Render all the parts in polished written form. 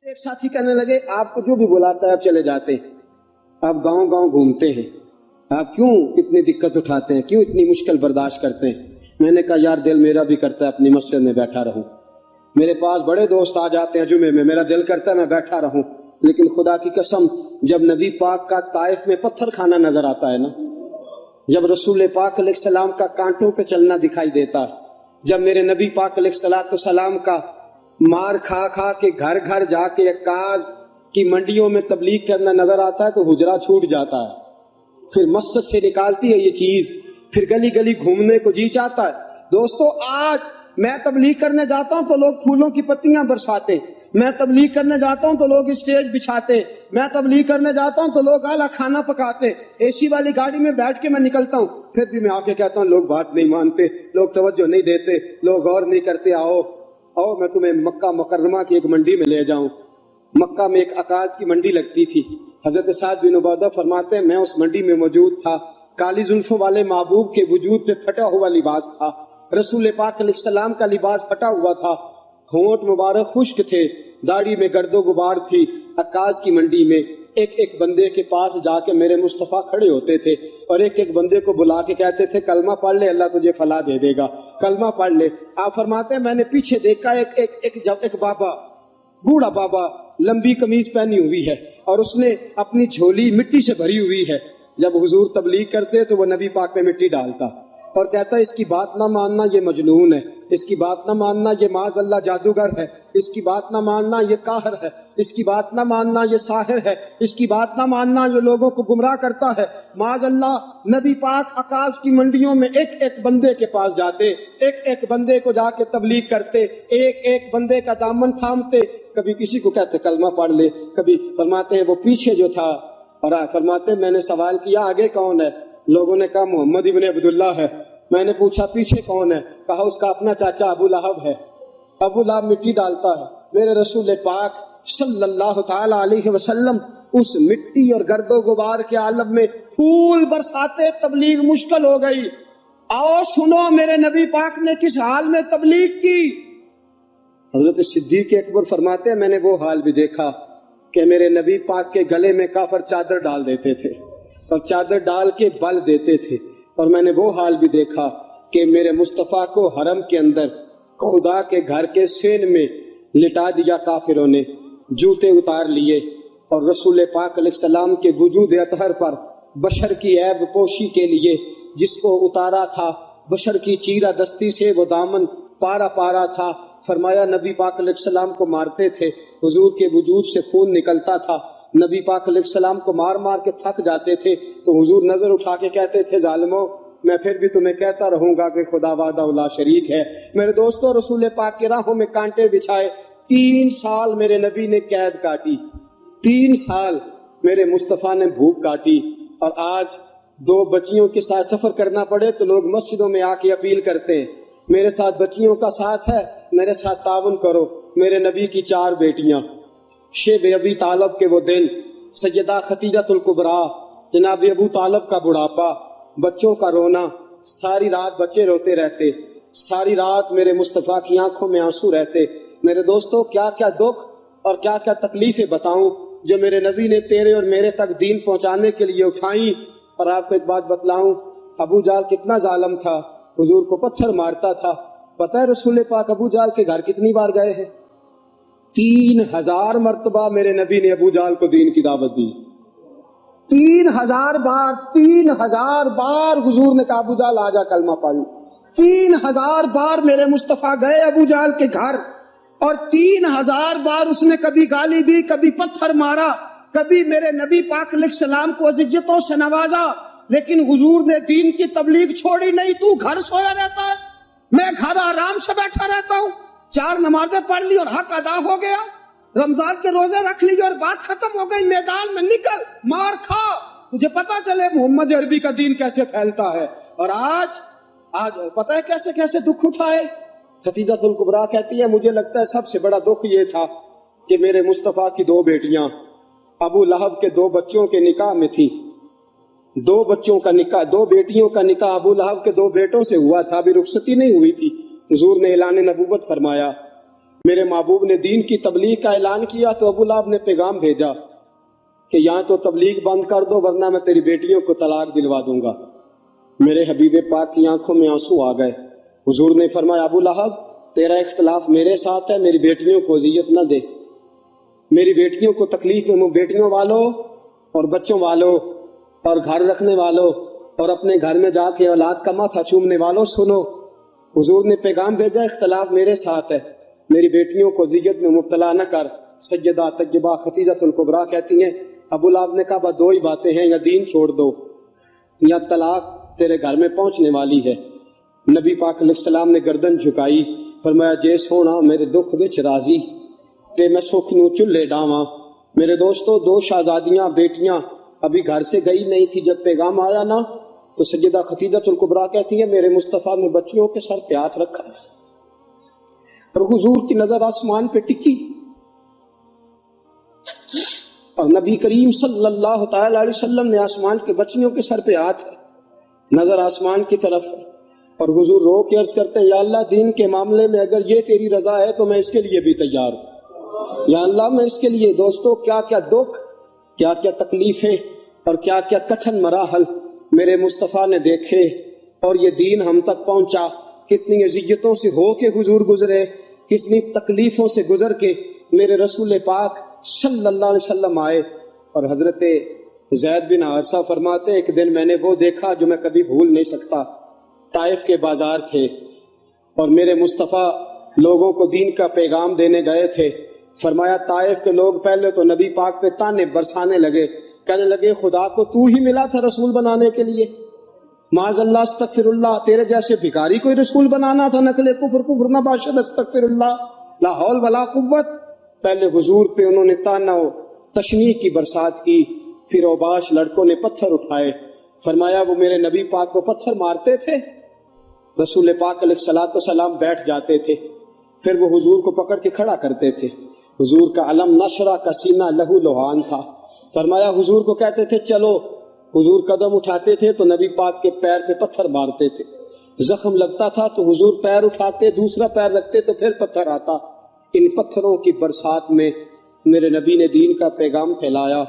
ایک ساتھی کہنے لگے آپ کو جو بھی بلاتا ہے آپ چلے جاتے ہیں, آپ گاؤں گاؤں گھومتے ہیں, آپ کیوں اتنی دقت اٹھاتے ہیں, کیوں اتنی مشکل برداشت کرتے ہیں؟ میں نے کہا یار دل میرا بھی کرتا ہے اپنی مسجد میں بیٹھا رہوں, میرے پاس بڑے دوست آ جاتے ہیں جمعے میں, میرا دل کرتا ہے میں بیٹھا رہوں, لیکن خدا کی قسم جب نبی پاک کا طائف میں پتھر کھانا نظر آتا ہے نا, جب رسول پاک علیہ السلام کا کانٹوں پہ چلنا دکھائی دیتا ہے, جب میرے نبی پاک علیہ السلام کا مار کھا کھا کے گھر گھر جا کے عکاظ کی منڈیوں میں تبلیغ کرنا نظر آتا ہے تو حجرہ چھوٹ جاتا ہے, پھر مسجد سے نکالتی ہے یہ چیز, پھر گلی گلی گھومنے کو جی چاہتا ہے. دوستو آج میں تبلیغ کرنے جاتا ہوں تو لوگ پھولوں کی پتیاں برساتے, میں تبلیغ کرنے جاتا ہوں تو لوگ اسٹیج بچھاتے, میں تبلیغ کرنے جاتا ہوں تو لوگ اعلیٰ کھانا پکاتے, اے سی والی گاڑی میں بیٹھ کے میں نکلتا ہوں, پھر بھی میں آ کے کہتا ہوں لوگ بات نہیں مانتے, لوگ توجہ نہیں دیتے, لوگ غور نہیں کرتے. آؤ میں تمہیں مکہ مکرمہ کی ایک منڈی میں لے جاؤں. مکہ میں ایک عکاظ کی منڈی لگتی تھی. حضرت سعد بن عبادہ فرماتے ہیں میں اس منڈی میں موجود تھا. کالی زلفوں والے محبوب کے وجود پہ پھٹا ہوا لباس تھا, رسول پاک علیہ السلام کا لباس پھٹا ہوا تھا, ہونٹ مبارک خشک تھے, داڑھی میں گرد و غبار تھی. عکاظ کی منڈی میں ایک ایک بندے کے پاس جا کے میرے مصطفیٰ کھڑے ہوتے تھے اور ایک ایک بندے کو بلا کے کہتے تھے کلمہ پڑھ لے اللہ تجھے فلاح دے دے گا, کلمہ پڑھ لے. آپ فرماتے ہیں میں نے پیچھے دیکھا ایک بابا, بوڑھا بابا, لمبی قمیض پہنی ہوئی ہے اور اس نے اپنی جھولی مٹی سے بھری ہوئی ہے. جب حضور تبلیغ کرتے تو وہ نبی پاک میں مٹی ڈالتا اور کہتا اس کی بات نہ ماننا یہ مجنون ہے, اس کی بات نہ ماننا یہ معاذ اللہ جادوگر ہے, اس کی بات نہ ماننا یہ قاہر ہے, اس کی بات نہ ماننا یہ ساحر ہے, اس کی بات نہ ماننا یہ لوگوں کو گمراہ کرتا ہے. معاذ اللہ نبی پاک عکاظ کی منڈیوں میں ایک ایک بندے کے پاس جاتے, ایک ایک بندے کو جا کے تبلیغ کرتے, ایک ایک بندے کا دامن تھامتے, کبھی کسی کو کہتے کلمہ پڑھ لے, کبھی فرماتے ہیں وہ پیچھے جو تھا, اور فرماتے میں نے سوال کیا آگے کون ہے, لوگوں نے کہا محمد ابن عبداللہ ہے. میں نے پوچھا پیچھے کون ہے, کہا اس کا اپنا چاچا ابو لہب ہے. ابو لہب مٹی ڈالتا ہے. میرے رسول پاک صلی اللہ تعالی علیہ وسلم اس مٹی اور گرد و غبار کے عالم میں پھول برساتے, تبلیغ مشکل ہو گئی. آؤ سنو میرے نبی پاک نے کس حال میں تبلیغ کی. حضرت صدیق اکبر فرماتے ہیں میں نے وہ حال بھی دیکھا کہ میرے نبی پاک کے گلے میں کافر چادر ڈال دیتے تھے اور چادر ڈال کے بل دیتے تھے, اور میں نے وہ حال بھی دیکھا کہ میرے مصطفیٰ کو حرم کے اندر خدا کے گھر کے سین میں لٹا دیا کافروں نے, جوتے اتار لیے, اور رسول پاک علیہ السلام کے وجود اطہر پر بشر کی عیب پوشی کے لیے جس کو اتارا تھا, بشر کی چیرہ دستی سے وہ دامن پارا پارا تھا. فرمایا نبی پاک علیہ السلام کو مارتے تھے, حضور کے وجود سے خون نکلتا تھا, نبی پاک علیہ السلام کو مار مار کے تھک جاتے تھے تو حضور نظر اٹھا کے کہتے تھے ظالموں میں پھر بھی تمہیں کہتا رہوں گا کہ خدا وحدہ لا شریک ہے. میرے دوستوں رسول پاک کی راہوں میں کانٹے بچھائے, 3 سال میرے نبی نے قید کاٹی, 3 سال میرے مصطفیٰ نے بھوک کاٹی, اور آج 2 بچیوں کے ساتھ سفر کرنا پڑے تو لوگ مسجدوں میں آ کے اپیل کرتے ہیں میرے ساتھ بچیوں کا ساتھ ہے, میرے ساتھ تعاون کرو. میرے نبی کی 4 بیٹیاں, شیب ابی طالب کے وہ دن, سیدہ خدیجہ الکبریٰ, جناب ابو طالب کا بڑھاپا, بچوں کا رونا, ساری رات بچے روتے رہتے, ساری رات میرے مصطفیٰ کی آنکھوں میں آنسو رہتے. میرے دوستو کیا کیا دکھ اور کیا کیا تکلیفیں بتاؤں جو میرے نبی نے تیرے اور میرے تک دین پہنچانے کے لیے اٹھائیں. اور آپ کو ایک بات بتلاؤں, ابو جہل کتنا ظالم تھا, حضور کو پتھر مارتا تھا. پتہ ہے رسول پاک ابو جہل کے گھر کتنی بار گئے ہیں؟ 3000 مرتبہ میرے نبی نے ابو جہل کو دین کی دعوت دی. 3000 بار, 3000 بار حضور نے کہا ابو جہل آ جا کلمہ پڑھ. 3000 بار میرے مصطفیٰ گئے ابو جہل کے گھر, اور 3000 بار اس نے کبھی گالی دی, کبھی پتھر مارا, کبھی میرے نبی پاک علیہ السلام کو اذیتوں سے نوازا, لیکن حضور نے دین کی تبلیغ چھوڑی نہیں. تو گھر سویا رہتا ہے, میں گھر آرام سے بیٹھا رہتا ہوں, 4 نمازیں پڑھ لی اور حق ادا ہو گیا, رمضان کے روزے رکھ لیے اور بات ختم ہو گئی. میدان میں نکل, مار کھا, تجھے پتا چلے محمد عربی کا دین کیسے پھیلتا ہے. اور آج پتہ ہے کیسے کیسے دکھ اٹھائے. خدیجہ الکبریٰ کہتی ہے مجھے لگتا ہے سب سے بڑا دکھ یہ تھا کہ میرے مصطفیٰ کی 2 بیٹیاں ابو لہب کے 2 بچوں کے نکاح میں تھی. 2 بچوں کا نکاح, 2 بیٹیوں کا نکاح ابو لہب کے 2 بیٹوں سے ہوا تھا, ابھی رخصتی نہیں ہوئی تھی. حضور نے اعلان نبوت فرمایا میرے محبوب نے دین کی تبلیغ کا اعلان کیا تو ابو لہب نے پیغام بھیجا کہ یہاں تو تبلیغ بند کر دو ورنہ میں تیری بیٹیوں کو طلاق دلوا دوں گا۔ میرے حبیب پاک کی آنکھوں میں آنسو آ گئے۔ حضور نے فرمایا ابو لہب تیرا اختلاف میرے ساتھ ہے، میری بیٹیوں کو اذیت نہ دے، میری بیٹیوں کو تکلیف میں، بیٹیوں والوں اور بچوں والوں اور گھر رکھنے والوں اور اپنے گھر میں جا کے اولاد کا ماتھا چومنے والوں سنو، حضور نے پیغام بھیجا اختلاف میرے ساتھ ہے، میری بیٹیوں کو اذیت میں مبتلا نہ کر۔ سیدہ طیبہ خدیجہ الکبریٰ کہتی ہیں ابو لہب نے کہا دو ہی باتیں ہیں، یا دین چھوڑ دو یا طلاق تیرے گھر میں پہنچنے والی ہے۔ نبی پاک علیہ السلام نے گردن جھکائی، فرمایا جے سونا میرے دکھ وچ راضی تے میں سکھ نو چلے ڈاواں۔ میرے دوستو دو شہزادیاں بیٹیاں ابھی گھر سے گئی نہیں تھی، جب پیغام آیا نا تو سیدہ خدیجہ الکبریٰ کہتی ہیں میرے مصطفیٰ نے بچیوں کے سر پہ ہاتھ رکھا اور حضور کی نظر آسمان پہ ٹکی اور نبی کریم صلی اللہ تعالی علیہ وسلم نے آسمان کے بچیوں کے سر پہ ہاتھ، نظر آسمان کی طرف ہے اور حضور رو کے عرض کرتے ہیں یا اللہ دین کے معاملے میں اگر یہ تیری رضا ہے تو میں اس کے لیے بھی تیار ہوں، یا اللہ میں اس کے لیے۔ دوستو کیا کیا دکھ، کیا کیا تکلیفیں اور کیا کیا کٹھن مراحل میرے مصطفیٰ نے دیکھے اور یہ دین ہم تک پہنچا، کتنی اذیتوں سے ہو کے حضور گزرے، کتنی تکلیفوں سے گزر کے میرے رسول پاک صلی اللہ علیہ وسلم آئے۔ اور حضرت زید بن حارثہ فرماتے ایک دن میں نے وہ دیکھا جو میں کبھی بھول نہیں سکتا، طائف کے بازار تھے اور میرے مصطفیٰ لوگوں کو دین کا پیغام دینے گئے تھے۔ فرمایا طائف کے لوگ پہلے تو نبی پاک پہ تانے برسانے لگے، کہنے لگے خدا کو تو ہی ملا تھا رسول بنانے کے لیے، معاذ اللہ استغفر اللہ، تیرے جیسے بھکاری کوئی رسول بنانا تھا، نقل کفر کفر نہ باشد استغفر اللہ لا حول ولا قوت۔ پہلے حضور پہ انہوں نے تانا و تشنیع کی برسات کی، پھر اوباش لڑکوں نے پتھر اٹھائے۔ فرمایا وہ میرے نبی پاک کو پتھر مارتے تھے، رسول پاک علیہ الصلوۃ والسلام بیٹھ جاتے تھے، پھر وہ حضور کو پکڑ کے کھڑا کرتے تھے۔ حضور کا علم نشرہ کا سینہ لہو لہان تھا۔ فرمایا حضور کو کہتے تھے چلو، حضور قدم اٹھاتے تھے تو نبی پاک کے پیر پہ پتھر مارتے تھے، زخم لگتا تھا تو حضور پیر اٹھاتے، دوسرا پیر رکھتے تو پھر پتھر آتا۔ ان پتھروں کی برسات میں میرے نبی نے دین کا پیغام پھیلایا،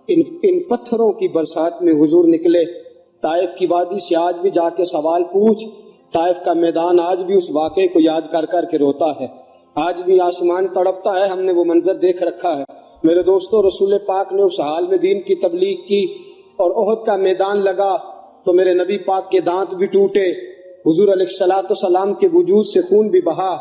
ان پتھروں کی برسات میں حضور نکلے۔ طائف کی وادی سے آج بھی جا کے سوال پوچھ، طائف کا میدان آج بھی اس واقعے کو یاد کر کر کے روتا ہے، آج بھی آسمان تڑپتا ہے، ہم نے وہ منظر دیکھ رکھا ہے۔ میرے دوستو رسول پاک نے اس حال میں دین کی تبلیغ کی اور احد کا میدان لگا تو میرے نبی پاک کے دانت بھی ٹوٹے، حضور علیہ الصلوۃ والسلام کے وجود سے خون بھی بہا،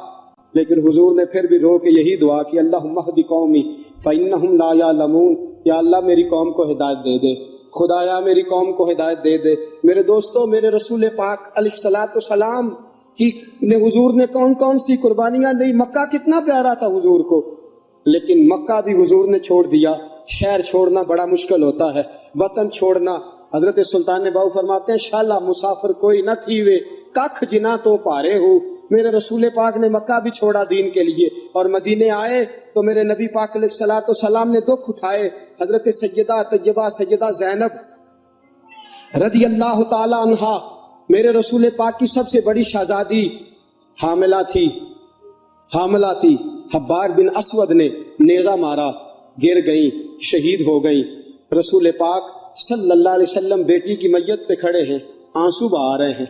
لیکن حضور نے پھر بھی رو کے یہی دعا کی اللہم اہد قومی فإنہم لا یعلمون، یا اللہ میری قوم کو ہدایت دے دے، خدایا میری قوم کو ہدایت دے دے۔ میرے دوستو میرے رسول پاک علیہ الصلوۃ والسلام کی حضور نے کون کون سی قربانیاں دی، مکہ کتنا پیارا تھا حضور کو، لیکن مکہ بھی حضور نے چھوڑ دیا۔ شہر چھوڑنا بڑا مشکل ہوتا ہے، وطن چھوڑنا۔ حضرت سلطان باؤ فرماتے ہیں شالا مسافر کوئی نہ تھی وے ککھ جنا تو پارے ہو۔ میرے رسول پاک نے مکہ بھی چھوڑا دین کے لیے اور مدینے آئے تو میرے نبی پاک علیہ الصلوۃ والسلام نے دکھ اٹھائے۔ حضرت سیدہ طیبہ سیدہ زینب رضی اللہ تعالی عنہا میرے رسول پاک کی سب سے بڑی شہزادی حاملہ تھی، حبار بن اسود نے نیزہ مارا، گر گئیں، شہید ہو گئیں۔ رسول پاک صلی اللہ علیہ وسلم بیٹی کی میت پہ کھڑے ہیں، آنسو بہا رہے ہیں۔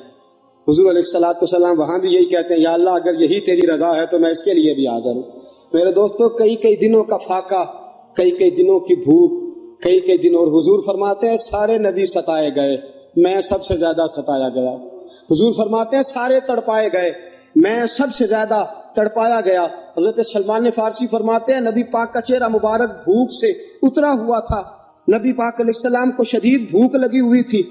حضور علیہ الصلوۃ والسلام وہاں بھی یہی کہتے ہیں یا اللہ اگر یہی تیری رضا ہے تو میں اس کے لیے بھی حاضر ہوں۔ میرے دوستو کئی دنوں کا فاقہ، کئی دنوں کی بھوک، کئی دن، اور حضور فرماتے ہیں سارے نبی ستائے گئے، میں سب سے زیادہ ستایا گیا۔ حضور فرماتے ہیں سارے تڑپائے گئے، میں سب سے زیادہ تڑپایا گیا۔ حضرت سلمان فارسی فرماتے ہیں نبی پاک کا چہرہ مبارک بھوک سے اترا ہوا تھا، نبی پاک علیہ السلام کو شدید بھوک لگی ہوئی تھی۔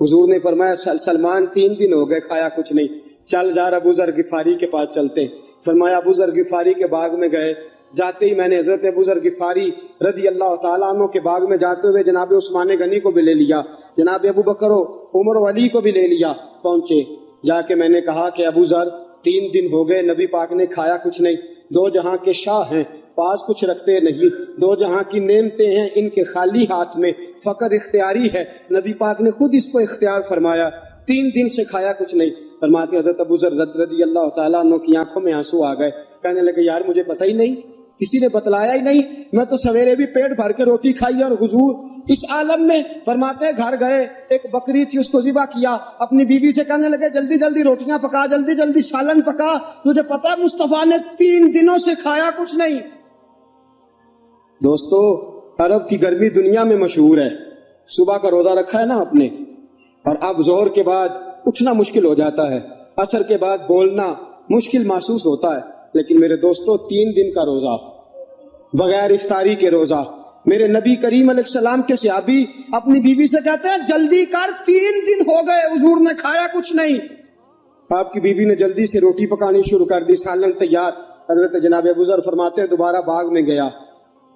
حضور نے فرمایا سلمان 3 دن ہو گئے کھایا کچھ نہیں، چل جا ابو ذر غفاری کے پاس چلتے ہیں۔ فرمایا ابو ذر غفاری کے باغ میں گئے، جاتے ہی میں نے حضرت ابو ذر غفاری رضی اللہ تعالیٰ عنہ کے باغ میں جاتے ہوئے جناب عثمان غنی کو بھی لے لیا، جناب ابو بکر و عمر و علی کو بھی لے لیا۔ پہنچے، جا کے میں نے کہا کہ ابو ذر 3 دن ہو گئے نبی پاک نے کھایا کچھ نہیں، 2 جہاں کے شاہ ہیں، پاس کچھ رکھتے نہیں، 2 جہاں کی نعمتیں ہیں، ان کے خالی ہاتھ میں فقر اختیاری ہے، نبی پاک نے خود اس کو اختیار فرمایا، 3 دن سے کھایا کچھ نہیں۔ فرماتے حضرت ابو ذر رضی اللہ تعالیٰ عنہ کی آنکھوں میں آنسو آ گئے، کہنے لگے یار مجھے پتہ ہی نہیں، کسی نے بتلایا ہی نہیں، میں تو سویرے بھی پیٹ بھر کے روٹی کھائی اور حضور اس عالم میں۔ فرماتے ہیں گھر گئے، ایک بکری تھی اس کو ذبح کیا، اپنی بیوی سے کہنے لگے جلدی جلدی روٹیاں پکا، جلدی جلدی سالن پکا، تجھے پتا ہے مصطفیٰ نے 3 دنوں سے کھایا کچھ نہیں۔ دوستو عرب کی گرمی دنیا میں مشہور ہے، صبح کا روزہ رکھا ہے نا آپ نے، اور اب ظہر کے بعد اٹھنا مشکل ہو جاتا ہے، عصر کے بعد بولنا مشکل محسوس ہوتا ہے، لیکن میرے دوستو 3 دن کا روزہ بغیر افطاری کے روزہ، میرے نبی کریم علیہ السلام کے صحابی اپنی بیوی سے کہتے ہیں جلدی کر 3 دن ہو گئے حضور نے کھایا کچھ نہیں۔ آپ کی بیوی نے جلدی سے روٹی پکانی شروع کر دی، سالن تیار۔ حضرت جناب ابو ذر فرماتے ہیں دوبارہ باغ میں گیا،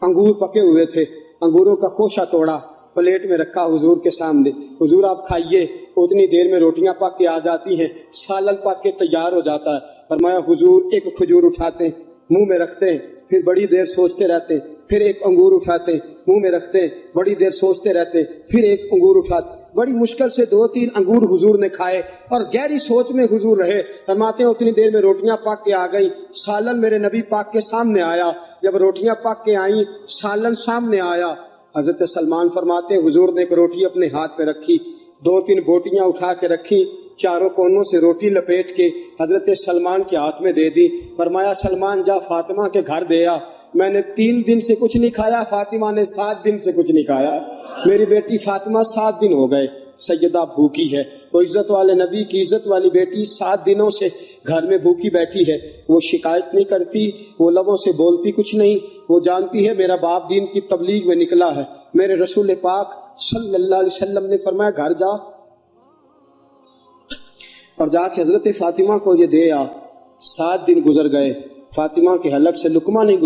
انگور پکے ہوئے تھے، انگوروں کا خوشہ توڑا، پلیٹ میں رکھا حضور کے سامنے، حضور آپ کھائیے۔ اتنی دیر میں روٹیاں پک کے آ جاتی ہیں، سالن پک کے تیار ہو جاتا ہے۔ فرمایا حضور ایک کھجور اٹھاتے ہیں، منہ میں رکھتے ہیں، پھر بڑی دیر سوچتے رہتے ہیں، پھر ایک انگور اٹھاتے ہیں، منہ میں رکھتے ہیں، بڑی دیر سوچتے رہتے ہیں، پھر ایک انگور اٹھاتے ہیں۔ بڑی مشکل سے 2-3 انگور حضور نے کھائے اور گہری سوچ میں حضور رہے۔ فرماتے ہیں اتنی دیر میں روٹیاں پک کے آ گئیں، سالن میرے نبی پاک کے سامنے آیا۔ جب روٹیاں پک کے آئیں، سالن سامنے آیا، حضرت سلمان فرماتے ہیں حضور نے ایک روٹی اپنے ہاتھ پہ رکھی، 2-3 بوٹیاں اٹھا کے رکھی، چاروں کونوں سے روٹی لپیٹ کے حضرت سلمان کے ہاتھ میں دے دی۔ فرمایا سلمان جا فاطمہ کے گھر دے آ، میں نے 3 دن سے کچھ نہیں کھایا، فاطمہ نے 7 دن سے کچھ نہیں کھایا، میری بیٹی فاطمہ 7 دن ہو گئے سیدہ بھوکی ہے۔ وہ عزت والے نبی کی عزت والی بیٹی 7 دنوں سے گھر میں بھوکی بیٹھی ہے، وہ شکایت نہیں کرتی، وہ لبوں سے بولتی کچھ نہیں، وہ جانتی ہے میرا باپ دین کی تبلیغ میں نکلا ہے۔ میرے رسول پاک صلی اللہ علیہ وسلم نے فرمایا گھر جا اور جا کے حضرت فاطمہ کو یہ دے آ۔ 7 دن گزر گئے، فاطمہ کے حلق سے لقمہ نہیں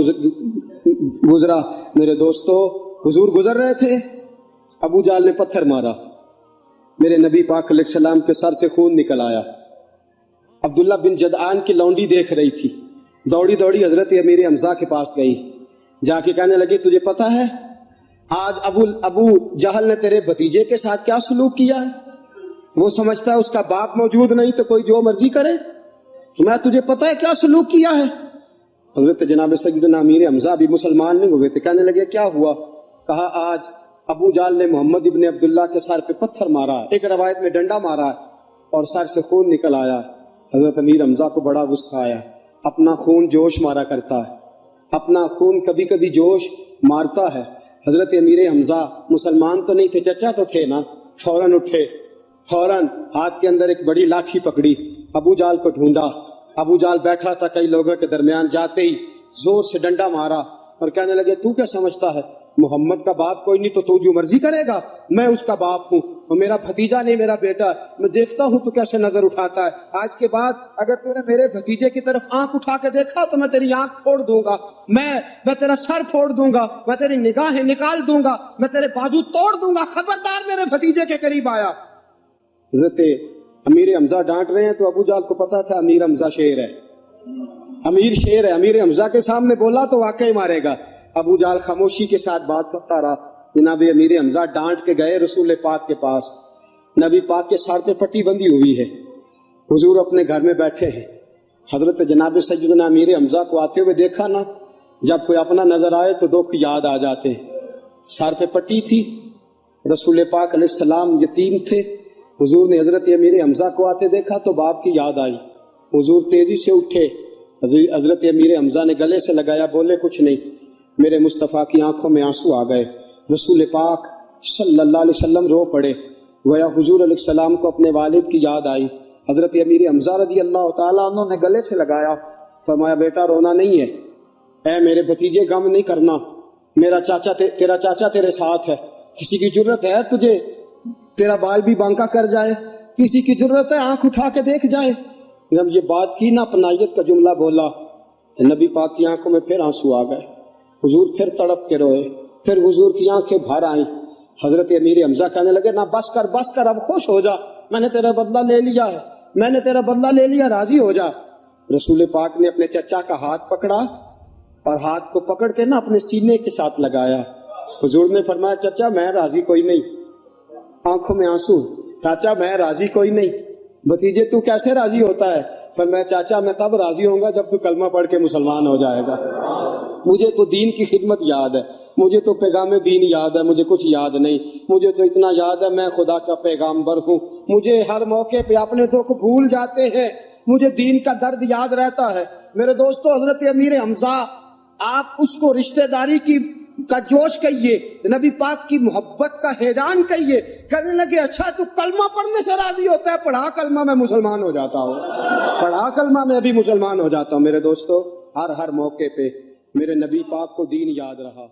گزرا۔ میرے دوستو حضور گزر رہے تھے، ابو جال نے پتھر مارا، میرے نبی پاک علیہ السلام کے سر سے خون نکل آیا۔ عبداللہ بن جدعان کی لونڈی دیکھ رہی تھی، دوڑی دوڑی حضرت امیر حمزہ کے پاس گئی، جا کے کہنے لگی تجھے پتا ہے آج ابو جہل نے تیرے بھتیجے کے ساتھ کیا سلوک کیا ہے؟ وہ سمجھتا ہے اس کا باپ موجود نہیں تو کوئی جو مرضی کرے، میں تجھے پتا ہے کیا سلوک کیا ہے؟ حضرت جناب سیدنا امیر حمزہ بھی مسلمان نہیں ہوئے تھے، کہنے لگے کیا ہوا؟ کہا آج ابو جال نے محمد ابن عبداللہ کے سر پہ پتھر مارا، ایک روایت میں ڈنڈا مارا اور سر سے خون نکل آیا۔ حضرت امیر حمزہ کو بڑا غصہ آیا، اپنا خون جوش مارا کرتا ہے، اپنا خون کبھی کبھی جوش مارتا ہے۔ حضرت امیر حمزہ مسلمان تو نہیں تھے، چچا تو تھے نا، فوراً اٹھے، فوراً ہاتھ کے اندر ایک بڑی لاٹھی پکڑی، ابو جال کو ڈھونڈا، ابو جال بیٹھا تھا، کئی لوگوں کے درمیان جاتے ہی زور سے ڈنڈا مارا اور کہنے لگے تو کیا سمجھتا ہے محمد کا باپ کوئی نہیں تو جو مرضی کرے گا، میں اس کا باپ ہوں، اور میرا بھتیجا نہیں میرا بیٹا، میں دیکھتا ہوں تو کیسے نظر اٹھاتا ہے، آج کے بعد اگر تو نے میرے بھتیجے کی طرف آنکھ اٹھا کے دیکھا تو میں تیری آنکھ پھوڑ دوں گا، میں تیرا سر پھوڑ دوں گا، میں تیری نگاہیں نکال دوں گا، میں تیرے بازو توڑ دوں گا، خبردار میرے بھتیجے کے قریب آیا۔ حضرت امیر حمزہ ڈانٹ رہے ہیں تو ابو جال کو پتا تھا امیر حمزہ شیر ہے، امیر شیر ہے، امیر حمزہ کے سامنے بولا تو واقعی مارے گا۔ ابو جال خاموشی کے ساتھ بات سنتا رہا۔ جناب امیر حمزہ ڈانٹ کے گئے رسول پاک کے پاس، نبی پاک کے سر پہ پٹی بندھی ہوئی ہے، حضور اپنے گھر میں بیٹھے ہیں۔ حضرت جناب سیدنا امیر حمزہ کو آتے ہوئے دیکھا نا، جب کوئی اپنا نظر آئے تو دکھ یاد آ جاتے ہیں۔ سر پہ پٹی تھی، رسول پاک علیہ السلام یتیم تھے، حضور نے حضرت امیر حمزہ کو آتے دیکھا تو باپ کی یاد آئی، حضور تیزی سے اٹھے، حضرت امیر حمزہ نے گلے سے لگایا، بولے کچھ نہیں، میرے مصطفیٰ کی آنکھوں میں آنسو آ گئے۔ رسول پاک صلی اللہ علیہ وسلم رو پڑے، گویا حضور علیہ السلام کو اپنے والد کی یاد آئی۔ حضرت امیر حمزہ رضی اللہ تعالیٰ عنہ نے گلے سے لگایا، فرمایا بیٹا رونا نہیں ہے، اے میرے بھتیجے غم نہیں کرنا، میرا چاچا تیرا چاچا تیرے ساتھ ہے، کسی کی ضرورت ہے تجھے تیرا بال بھی بانکا کر جائے، کسی کی ضرورت ہے آنکھ اٹھا کے دیکھ جائے۔ جب یہ بات کی نا، اپنائیت کا جملہ بولا، نبی پاک کی آنکھوں میں پھر آنسو آ گئے، حضور پھر تڑپ کے روئے، پھر حضور کی آنکھیں بھر آئیں۔ حضرت امیر حمزہ کہنے لگے نا بس کر، اب خوش ہو جا، میں نے تیرا بدلہ لے لیا ہے، میں نے تیرا بدلہ لے لیا، راضی ہو جا۔ رسول پاک نے اپنے چچا کا ہاتھ پکڑا اور ہاتھ کو پکڑ کے نا اپنے سینے کے ساتھ لگایا۔ حضور نے فرمایا چچا میں راضی کوئی نہیں، آنکھوں میں آنسو، چاچا میں راضی کوئی نہیں، بھتیجے تو کیسے راضی ہوتا ہے؟ فرمایا چاچا میں تب راضی ہوں گا جب تو کلمہ پڑھ کے مسلمان ہو جائے گا. مجھے تو دین کی خدمت یاد ہے, مجھے تو پیغام دین یاد ہے, مجھے کچھ یاد نہیں. مجھے تو اتنا یاد ہے میں خدا کا پیغامبر ہوں. مجھے ہر موقع پہ اپنے دکھ بھول جاتے ہیں, مجھے دین کا درد یاد رہتا ہے. میرے دوستو, حضرت امیر حمزہ آپ اس کو رشتہ داری کا جوش کہیے, نبی پاک کی محبت کا ہیجان کہیے. کہنے لگے اچھا تو کلمہ پڑھنے سے راضی ہوتا ہے, پڑھا کلمہ میں مسلمان ہو جاتا ہوں, پڑھا کلمہ میں بھی مسلمان ہو جاتا ہوں. میرے دوستو, ہر موقع پہ میرے نبی پاک کو دین یاد رہا.